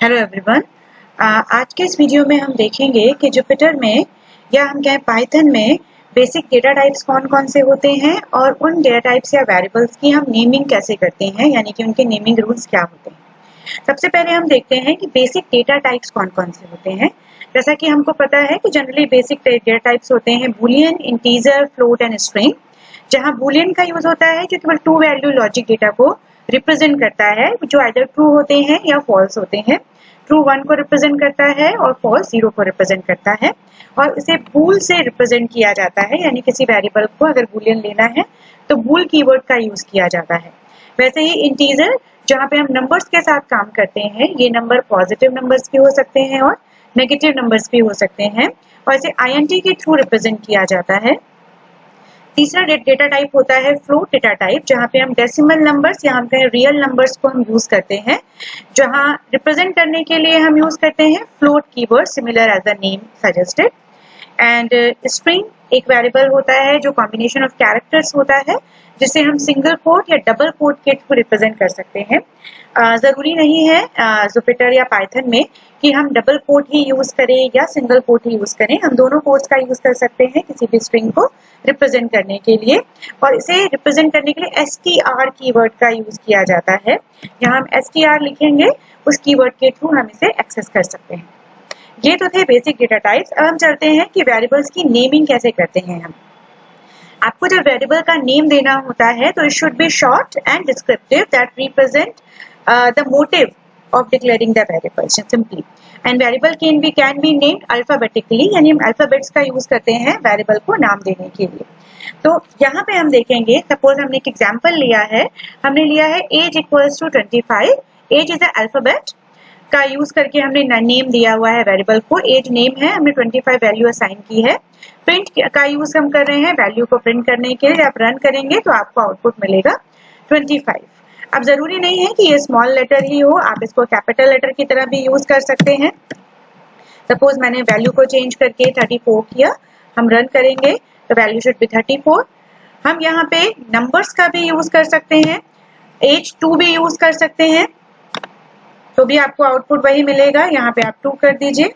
Hello everyone. आज के इस वीडियो में हम देखेंगे कि जुपिटर में या हम कहें पाइथन में बेसिक डेटा टाइप्स कौन कौन से होते हैं और उन डेटा टाइप्स या वेरिएबल्स की हम नेमिंग कैसे करते हैं, यानी कि उनके नेमिंग रूल्स क्या होते हैं। सबसे पहले हम देखते हैं कि बेसिक डेटा टाइप्स कौन कौन से होते हैं। जैसा कि हमको पता है कि जनरली बेसिक डेटा टाइप्स होते हैं Boolean, integer, float and string. जहां बूलियन का यूज होता है जो केवल टू वैल्यू लॉजिक डेटा को रिप्रेजेंट करता है, जो आइदर ट्रू होते हैं या फॉल्स होते हैं। ट्रू 1 को रिप्रेजेंट करता है और फॉल्स 0 को रिप्रेजेंट करता है, और इसे बूल से रिप्रेजेंट किया जाता है, यानी किसी वेरिएबल को अगर बूलियन लेना है तो बूल कीवर्ड का यूज किया जाता है। वैसे ही इंटीजर, जहाँ पे हम नंबर्स के साथ काम करते हैं, ये नंबर पॉजिटिव नंबर्स भी हो सकते हैं और नेगेटिव नंबर्स भी हो सकते हैं, और इसे INT के थ्रू रिप्रेजेंट किया जाता है। तीसरा डेटा टाइप होता है फ्लोट डेटा टाइप, जहाँ पे हम डेसिमल नंबर्स या हम कहें रियल नंबर्स को हम यूज करते हैं, जहाँ रिप्रेजेंट करने के लिए हम यूज करते हैं float keyword, similar as the name suggested. And string एक वेरिएबल होता है जो कॉम्बिनेशन ऑफ कैरेक्टर्स होता है, जिसे हम सिंगल कोट या डबल कोट के थ्रू रिप्रेजेंट कर सकते हैं। जरूरी नहीं है जुपिटर या पाइथन में कि हम डबल कोट ही यूज करें या सिंगल कोट ही यूज करें, हम दोनों कोट्स का यूज कर सकते हैं किसी भी स्ट्रिंग को रिप्रेजेंट करने के लिए। और इसे रिप्रेजेंट करने के लिए str कीवर्ड का यूज किया जाता है। यहाँ हम str लिखेंगे, उस कीवर्ड के थ्रू हम इसे एक्सेस कर सकते हैं। ये तो थे बेसिक डेटा टाइप्स। अब हम चलते हैं कि वेरिएबल्स की नेमिंग कैसे करते हैं हम। आपको जब वेरिएबल का नेम देना होता है तो it should be short and descriptive that represent the motive of declaring the variable simply, and variable can be named alphabetically, यानी हम अल्फाबेट्स का यूज करते हैं वेरिएबल को नाम देने के लिए। तो यहाँ पे हम देखेंगे, सपोज हमने एक एग्जांपल लिया है, हमने लिया है age equals to 25। Age is alphabet का यूज करके हमने नेम दिया हुआ है वेरिएबल को, एज नेम है, हमने 25 वैल्यू असाइन की है। प्रिंट का यूज हम कर रहे हैं वैल्यू को प्रिंट करने के लिए। आप रन करेंगे तो आपको आउटपुट मिलेगा 25। अब जरूरी नहीं है कि ये स्मॉल लेटर ही हो, आप इसको कैपिटल लेटर की तरह भी यूज कर सकते हैं। सपोज मैंने वैल्यू को चेंज करके 34 किया, हम रन करेंगे तो वैल्यू शुड बी 34। हम यहाँ पे नंबर्स का भी यूज कर सकते हैं, एज 2 भी यूज कर सकते हैं, तो भी आपको आउटपुट वही मिलेगा। यहाँ पे आप 2 कर दीजिए,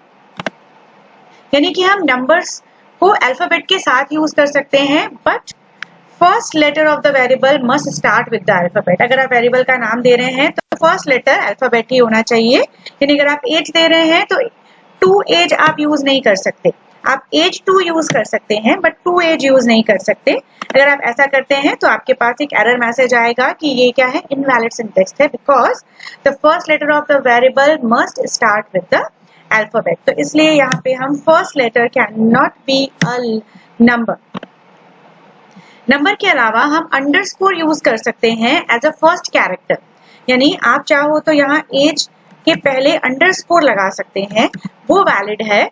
यानी कि हम नंबर्स को अल्फाबेट के साथ यूज कर सकते हैं, but first letter of the variable must start with the alphabet. अगर आप वेरिएबल का नाम दे रहे हैं तो फर्स्ट लेटर अल्फाबेट ही होना चाहिए। यानी अगर आप एज दे रहे हैं तो 2 एज आप यूज नहीं कर सकते, आप एज 2 यूज कर सकते हैं बट 2 एज यूज नहीं कर सकते। अगर आप ऐसा करते हैं तो आपके पास एक एरर मैसेज आएगा कि ये क्या है, इनवैलिड सिंटैक्स है, because the first letter of the variable must start with the alphabet. तो इसलिए यहाँ पे हम first letter can not be a number. Number के अलावा हम अंडरस्कोर यूज कर सकते हैं एज अ फर्स्ट कैरेक्टर, यानी आप चाहो तो यहाँ एज के पहले अंडरस्कोर लगा सकते हैं, वो वैलिड है,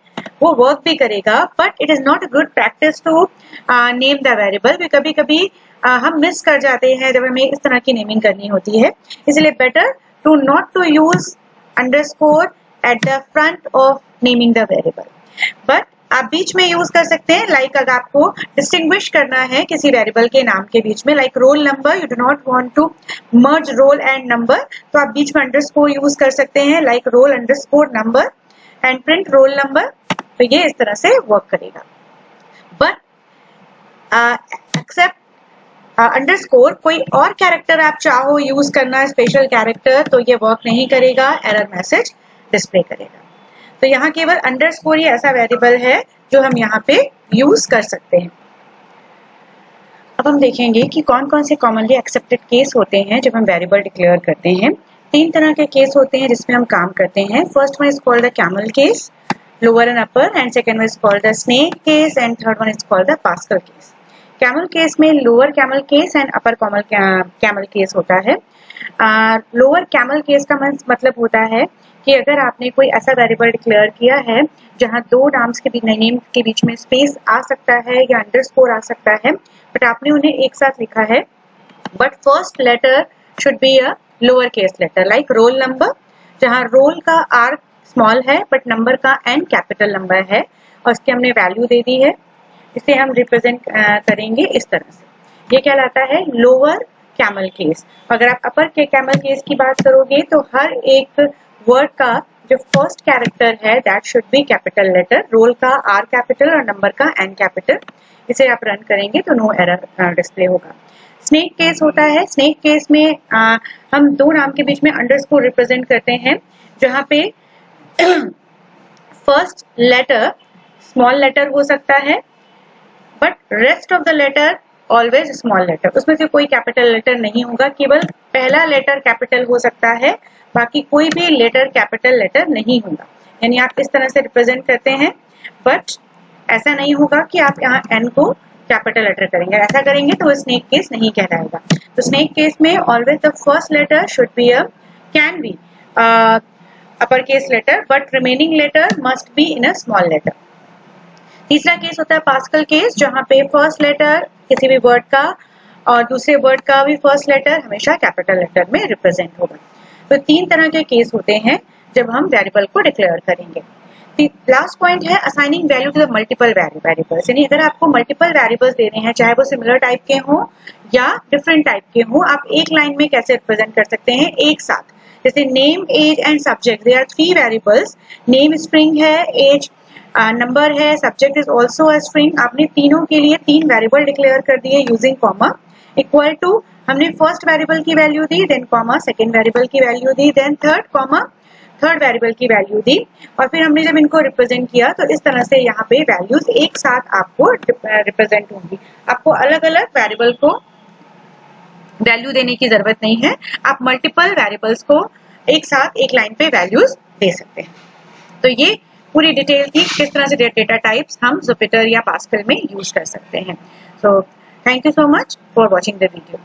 वो वर्क भी करेगा, but it is not a good practice to name the variable. कभी कभी हम मिस कर जाते हैं जब हमें इस तरह की नेमिंग करनी होती है, इसलिए better to not to use underscore at the front of naming the variable. But आप बीच में यूज कर सकते हैं, लाइक अगर आपको डिस्टिंग्विश करना है किसी वेरिएबल के नाम के बीच में, like roll number, you do not want to merge roll and number, तो आप बीच में अंडरस्कोर यूज कर सकते हैं, like roll underscore number and print roll number. तो ये इस तरह से वर्क करेगा। बट एक्सेप्ट अंडरस्कोर कोई और कैरेक्टर आप चाहो यूज करना, स्पेशल कैरेक्टर, तो ये वर्क नहीं करेगा, एरर मैसेज डिस्प्ले करेगा। तो यहाँ केवल अंडरस्कोर ही ऐसा वेरिएबल है जो हम यहाँ पे यूज कर सकते हैं। अब हम देखेंगे कि कौन कौन से कॉमनली एक्सेप्टेड केस होते हैं जब हम वेरिएबल डिक्लेयर करते हैं। 3 तरह के केस होते हैं जिसमें हम काम करते हैं। First one is called the camel case, lower and upper, and second one is called the snake case, and third one is called the Pascal case. Camel case में lower camel case and upper camel case होता है। Lower camel case का मतलब होता है कि अगर आपने कोई ऐसा वेरिएबल डिक्लेयर किया है जहां 2 नाम्स के नेम के बीच में स्पेस आ सकता है या अंडरस्कोर आ सकता है, बट आपने उन्हें एक साथ लिखा है, but first letter should be a lower case letter, like roll number, जहां रोल का R स्मॉल है बट नंबर का N कैपिटल नंबर है, और उसकी हमने वैल्यू दे दी है, इसे हम रिप्रेजेंट करेंगे इस तरह से। ये कहलाता है लोअर कैमल केस। अगर आप अपर के कैमल केस की बात करोगे तो हर एक वर्ड का जो फर्स्ट कैरेक्टर है that should be capital letter, roll का आर कैपिटल और नंबर का एन कैपिटल। इसे आप रन करेंगे तो नो एरर डिस्प्ले होगा। स्नेक केस होता है, स्नेक केस में हम दो नाम के बीच में अंडरस्कोर रिप्रेजेंट करते हैं, जहाँ पे फर्स्ट लेटर स्मॉल लेटर हो सकता है but rest of the letter always small letter, उसमें से कोई कैपिटल लेटर नहीं होगा, केवल पहला लेटर कैपिटल हो सकता है, बाकी कोई भी लेटर कैपिटल लेटर नहीं होगा। यानी आप इस तरह से रिप्रेजेंट करते हैं, बट ऐसा नहीं होगा कि आप यहाँ एन को कैपिटल लेटर करेंगे, ऐसा करेंगे तो वो स्नेक केस नहीं कहलाएगा। तो स्नेक केस में always the first letter should be can be upper case letter but remaining letter must be in a small letter. तीसरा केस होता है पास्कल केस, जहाँ पे फर्स्ट लेटर किसी भी वर्ड का और दूसरे वर्ड का भी फर्स्ट लेटर हमेशा कैपिटल लेटर में रिप्रेजेंट होगा। तो तीन तरह के केस होते हैं जब हम वेरिएबल को डिक्लेयर करेंगे। लास्ट पॉइंट है assigning value to the multiple variables, यानी अगर आपको मल्टीपल वेरिएबल्स दे रहे हैं, चाहे वो सिमिलर टाइप के हों या डिफरेंट टाइप के हों, आप एक लाइन में कैसे रिप्रेजेंट कर सकते हैं एक साथ। जैसे name, age and subject, they are three variables, name string है, एज नंबर है, subject is also a string. आपने तीनों के लिए तीन वेरिएबल डिक्लेयर कर दिए यूजिंग कॉमा। इक्वल टू हमने फर्स्ट वेरिएबल की वैल्यू दी, देन कॉमा सेकंड वेरिएबल की वैल्यू दी, then third comma third variable की वैल्यू दी, और फिर हमने जब इनको रिप्रेजेंट किया तो इस तरह से यहाँ पे वैल्यूज एक साथ आपको रिप्रेजेंट होंगी। आपको अलग अलग वेरिएबल को वैल्यू देने की जरूरत नहीं है, आप मल्टीपल वेरिएबल्स को एक साथ एक लाइन पे वैल्यूज दे सकते हैं। तो ये पूरी डिटेल थी किस तरह से डेटा टाइप्स हम जुपिटर या पास्कल में यूज कर सकते हैं। So thank you so much for watching the video.